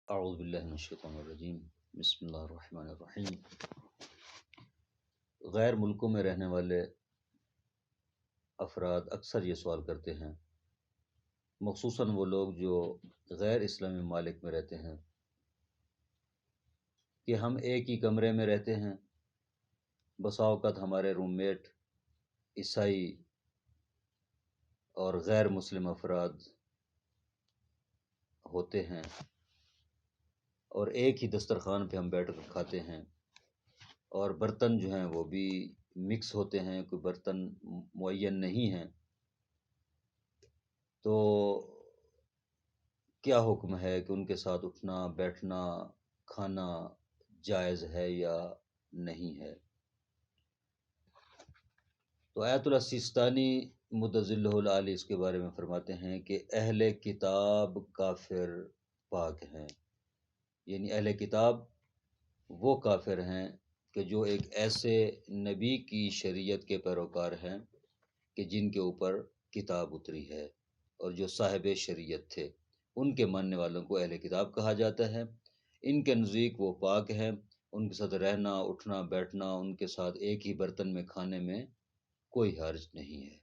اعوذ باللہ من الشیطان الرجیم، بسم اللہ الرحمن الرحیم۔ غیر ملکوں میں رہنے والے افراد اکثر یہ سوال کرتے ہیں، مخصوصاً وہ لوگ جو غیر اسلامی ممالک میں رہتے ہیں، کہ ہم ایک ہی کمرے میں رہتے ہیں، بسا اوقات ہمارے روم میٹ عیسائی اور غیر مسلم افراد ہوتے ہیں، اور ایک ہی دسترخوان پہ ہم بیٹھ کر کھاتے ہیں، اور برتن جو ہیں وہ بھی مکس ہوتے ہیں، کوئی برتن معین نہیں ہیں، تو کیا حکم ہے کہ ان کے ساتھ اٹھنا بیٹھنا کھانا جائز ہے یا نہیں ہے؟ تو آیت اللہ سیستانی مدظ اللہ العالی اس کے بارے میں فرماتے ہیں کہ اہل کتاب کافر پاک ہیں، یعنی اہل کتاب وہ کافر ہیں کہ جو ایک ایسے نبی کی شریعت کے پیروکار ہیں کہ جن کے اوپر کتاب اتری ہے اور جو صاحب شریعت تھے، ان کے ماننے والوں کو اہل کتاب کہا جاتا ہے۔ ان کے نزدیک وہ پاک ہیں، ان کے ساتھ رہنا اٹھنا بیٹھنا، ان کے ساتھ ایک ہی برتن میں کھانے میں کوئی حرج نہیں ہے۔